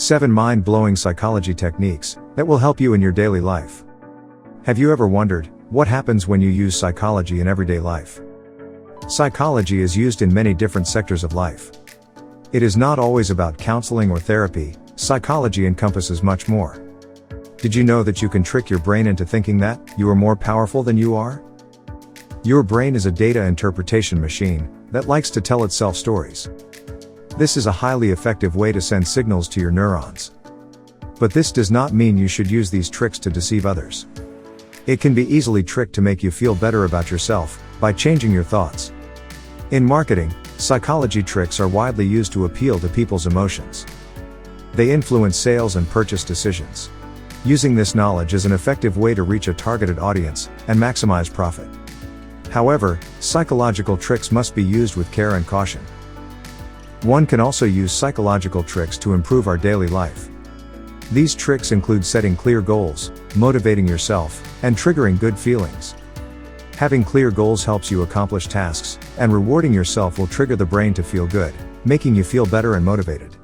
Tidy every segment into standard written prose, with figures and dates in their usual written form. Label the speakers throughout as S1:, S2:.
S1: 7 mind-blowing psychology techniques that will help you in your daily life. Have you ever wondered what happens when you use psychology in everyday life? Psychology is used in many different sectors of life. It is not always about counseling or therapy. Psychology encompasses much more. Did you know that you can trick your brain into thinking that you are more powerful than you are? Your brain is a data interpretation machine that likes to tell itself stories. This is a highly effective way to send signals to your neurons. But this does not mean you should use these tricks to deceive others. It can be easily tricked to make you feel better about yourself by changing your thoughts. In marketing, psychology tricks are widely used to appeal to people's emotions. They influence sales and purchase decisions. Using this knowledge is an effective way to reach a targeted audience and maximize profit. However, psychological tricks must be used with care and caution. One can also use psychological tricks to improve our daily life. These tricks include setting clear goals, motivating yourself, and triggering good feelings. Having clear goals helps you accomplish tasks, and rewarding yourself will trigger the brain to feel good, making you feel better and motivated.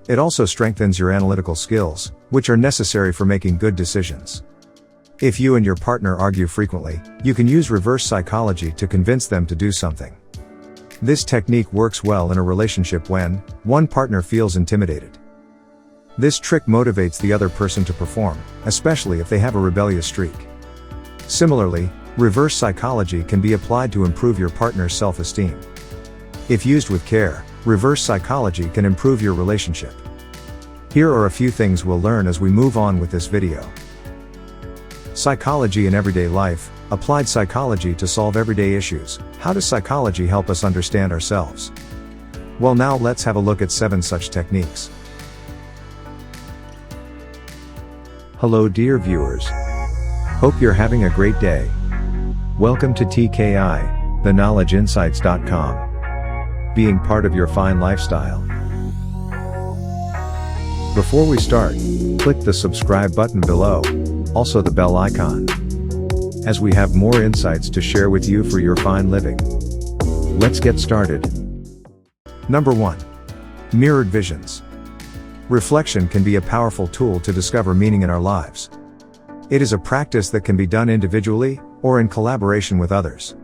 S1: It also strengthens your analytical skills, which are necessary for making good decisions. If you and your partner argue frequently, you can use reverse psychology to convince them to do something. This technique works well in a relationship when one partner feels intimidated. This trick motivates the other person to perform, especially if they have a rebellious streak. Similarly, reverse psychology can be applied to improve your partner's self-esteem. If used with care, reverse psychology can improve your relationship. Here are a few things we'll learn as we move on with this video. Psychology in everyday life, applied psychology to solve everyday issues. How does psychology help us understand ourselves? Well, now let's have a look at 7 such techniques. Hello dear viewers. Hope you're having a great day. Welcome to TKI, theknowledgeinsights.com. Being part of your fine lifestyle. Before we start, click the subscribe button below, also the bell icon, as we have more insights to share with you for your fine living. Let's get started. Number 1. Mirrored visions. Reflection can be a powerful tool to discover meaning in our lives. It is a practice that can be done individually or in collaboration with others.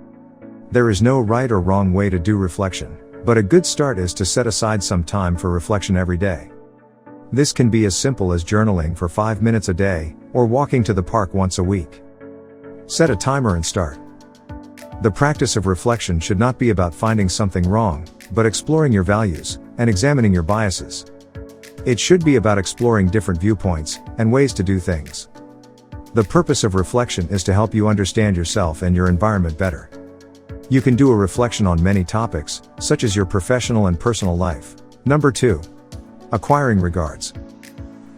S1: There is no right or wrong way to do reflection, but a good start is to set aside some time for reflection every day. This can be as simple as journaling for 5 minutes a day, or walking to the park once a week. Set a timer and start. The practice of reflection should not be about finding something wrong, but exploring your values and examining your biases. It should be about exploring different viewpoints and ways to do things. The purpose of reflection is to help you understand yourself and your environment better. You can do a reflection on many topics, such as your professional and personal life. Number 2. Acquiring regards.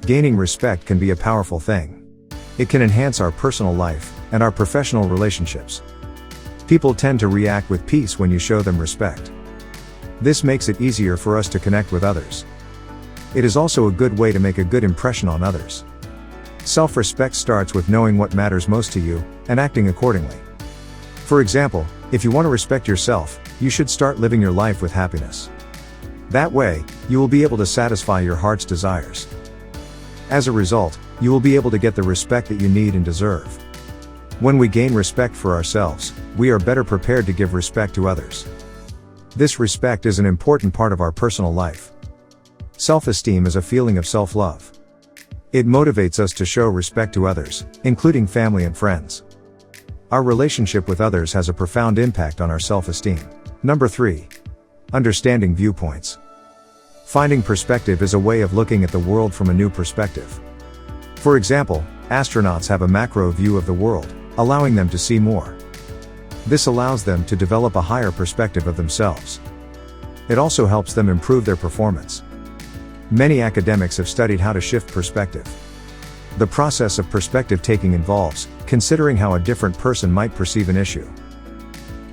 S1: Gaining respect can be a powerful thing. It can enhance our personal life and our professional relationships. People tend to react with peace when you show them respect. This makes it easier for us to connect with others. It is also a good way to make a good impression on others. Self-respect starts with knowing what matters most to you and acting accordingly. For example, if you want to respect yourself, you should start living your life with happiness. That way, you will be able to satisfy your heart's desires. As a result, you will be able to get the respect that you need and deserve. When we gain respect for ourselves, we are better prepared to give respect to others. This respect is an important part of our personal life. Self-esteem is a feeling of self-love. It motivates us to show respect to others, including family and friends. Our relationship with others has a profound impact on our self-esteem. Number 3. Understanding viewpoints. Finding perspective is a way of looking at the world from a new perspective. For example, astronauts have a macro view of the world, allowing them to see more. This allows them to develop a higher perspective of themselves. It also helps them improve their performance. Many academics have studied how to shift perspective. The process of perspective taking involves considering how a different person might perceive an issue.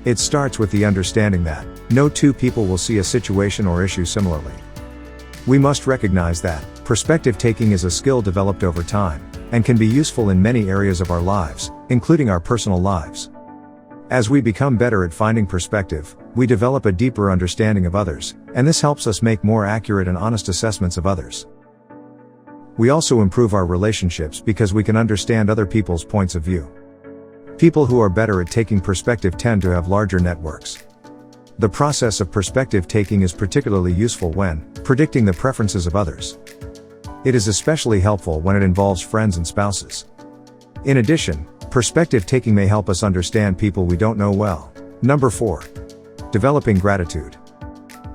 S1: It starts with the understanding that no two people will see a situation or issue similarly. We must recognize that perspective taking is a skill developed over time and can be useful in many areas of our lives, including our personal lives. As we become better at finding perspective, we develop a deeper understanding of others, and this helps us make more accurate and honest assessments of others. We also improve our relationships because we can understand other people's points of view. People who are better at taking perspective tend to have larger networks. The process of perspective taking is particularly useful when predicting the preferences of others. It is especially helpful when it involves friends and spouses. In addition, perspective taking may help us understand people we don't know well. Number 4. Developing gratitude.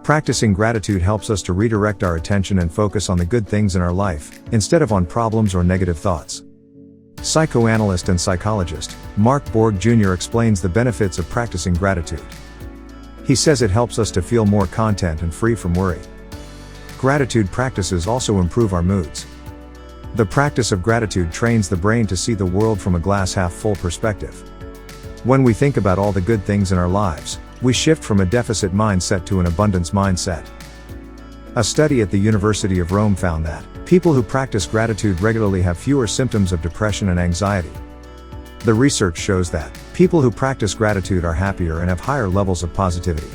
S1: Practicing gratitude helps us to redirect our attention and focus on the good things in our life, instead of on problems or negative thoughts. Psychoanalyst and psychologist, Mark Borg Jr. explains the benefits of practicing gratitude. He says it helps us to feel more content and free from worry. Gratitude practices also improve our moods. The practice of gratitude trains the brain to see the world from a glass half full perspective. When we think about all the good things in our lives, we shift from a deficit mindset to an abundance mindset. A study at the University of Rome found that people who practice gratitude regularly have fewer symptoms of depression and anxiety. The research shows that people who practice gratitude are happier and have higher levels of positivity.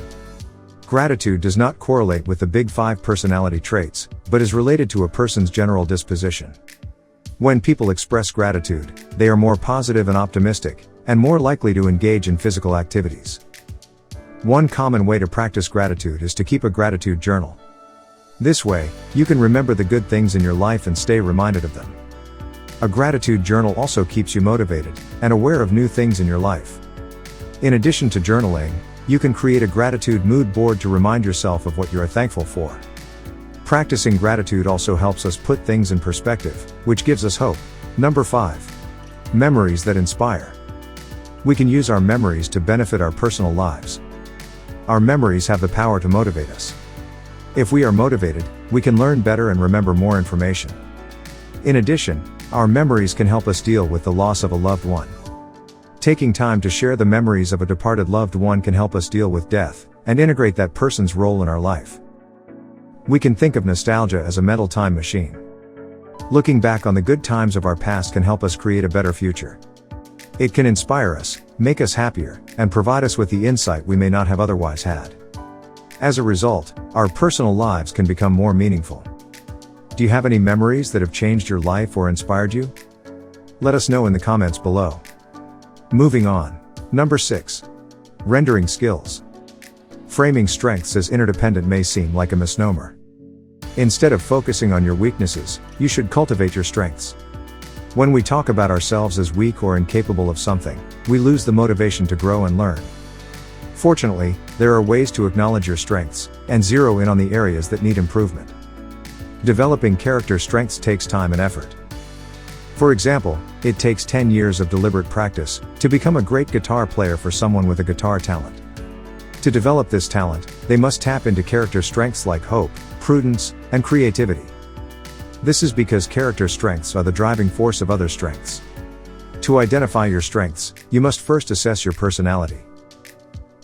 S1: Gratitude does not correlate with the Big Five personality traits, but is related to a person's general disposition. When people express gratitude, they are more positive and optimistic, and more likely to engage in physical activities. One common way to practice gratitude is to keep a gratitude journal. This way, you can remember the good things in your life and stay reminded of them. A gratitude journal also keeps you motivated and aware of new things in your life. In addition to journaling, you can create a gratitude mood board to remind yourself of what you are thankful for. Practicing gratitude also helps us put things in perspective, which gives us hope. Number 5. Memories that inspire. We can use our memories to benefit our personal lives. Our memories have the power to motivate us. If we are motivated, we can learn better and remember more information. In addition, our memories can help us deal with the loss of a loved one. Taking time to share the memories of a departed loved one can help us deal with death, and integrate that person's role in our life. We can think of nostalgia as a mental time machine. Looking back on the good times of our past can help us create a better future. It can inspire us, make us happier, and provide us with the insight we may not have otherwise had. As a result, our personal lives can become more meaningful. Do you have any memories that have changed your life or inspired you? Let us know in the comments below. Moving on. Number 6. Rendering skills. Framing strengths as interdependent may seem like a misnomer. Instead of focusing on your weaknesses, you should cultivate your strengths. When we talk about ourselves as weak or incapable of something, we lose the motivation to grow and learn. Fortunately, there are ways to acknowledge your strengths and zero in on the areas that need improvement. Developing character strengths takes time and effort. For example, it takes 10 years of deliberate practice to become a great guitar player for someone with a guitar talent. To develop this talent, they must tap into character strengths like hope, prudence, and creativity. This is because character strengths are the driving force of other strengths. To identify your strengths, you must first assess your personality.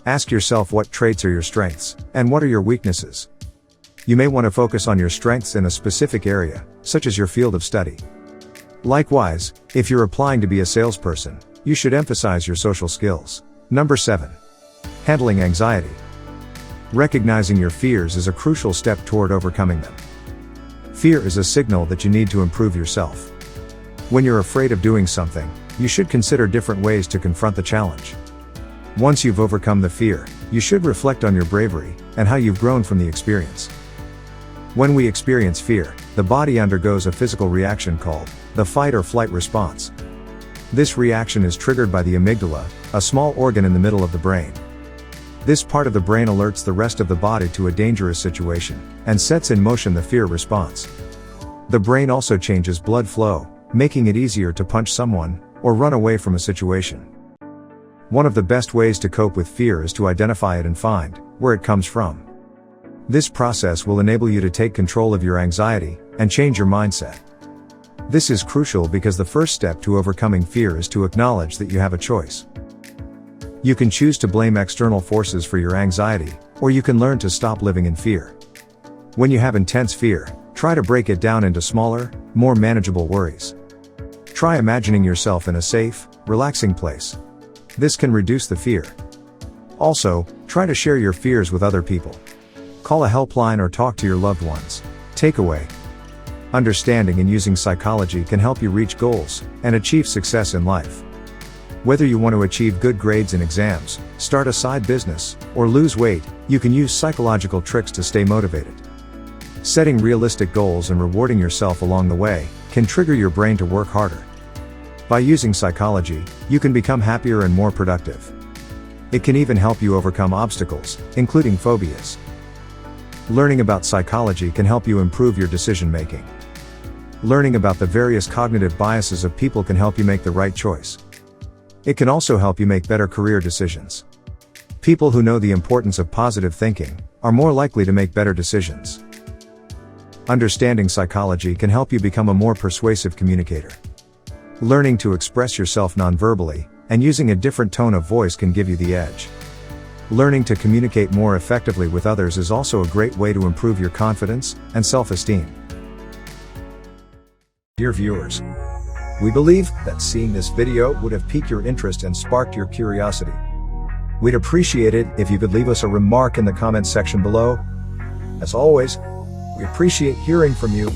S1: Ask yourself what traits are your strengths, and what are your weaknesses. You may want to focus on your strengths in a specific area, such as your field of study. Likewise, if you're applying to be a salesperson, you should emphasize your social skills. Number 7. Handling anxiety. Recognizing your fears is a crucial step toward overcoming them. Fear is a signal that you need to improve yourself. When you're afraid of doing something, you should consider different ways to confront the challenge. Once you've overcome the fear, you should reflect on your bravery and how you've grown from the experience. When we experience fear, the body undergoes a physical reaction called the fight or flight response. This reaction is triggered by the amygdala, a small organ in the middle of the brain. This part of the brain alerts the rest of the body to a dangerous situation and sets in motion the fear response. The brain also changes blood flow, making it easier to punch someone or run away from a situation. One of the best ways to cope with fear is to identify it and find where it comes from. This process will enable you to take control of your anxiety and change your mindset. This is crucial because the first step to overcoming fear is to acknowledge that you have a choice. You can choose to blame external forces for your anxiety, or you can learn to stop living in fear. When you have intense fear, try to break it down into smaller, more manageable worries. Try imagining yourself in a safe, relaxing place. This can reduce the fear. Also, try to share your fears with other people. Call a helpline or talk to your loved ones. Takeaway. Understanding and using psychology can help you reach goals and achieve success in life. Whether you want to achieve good grades in exams, start a side business, or lose weight, you can use psychological tricks to stay motivated. Setting realistic goals and rewarding yourself along the way can trigger your brain to work harder. By using psychology, you can become happier and more productive. It can even help you overcome obstacles, including phobias. Learning about psychology can help you improve your decision making. Learning about the various cognitive biases of people can help you make the right choice. It can also help you make better career decisions. People who know the importance of positive thinking are more likely to make better decisions. Understanding psychology can help you become a more persuasive communicator. Learning to express yourself non-verbally and using a different tone of voice can give you the edge. Learning to communicate more effectively with others is also a great way to improve your confidence and self-esteem. Dear viewers, we believe that seeing this video would have piqued your interest and sparked your curiosity. We'd appreciate it if you could leave us a remark in the comments section below. As always, we appreciate hearing from you.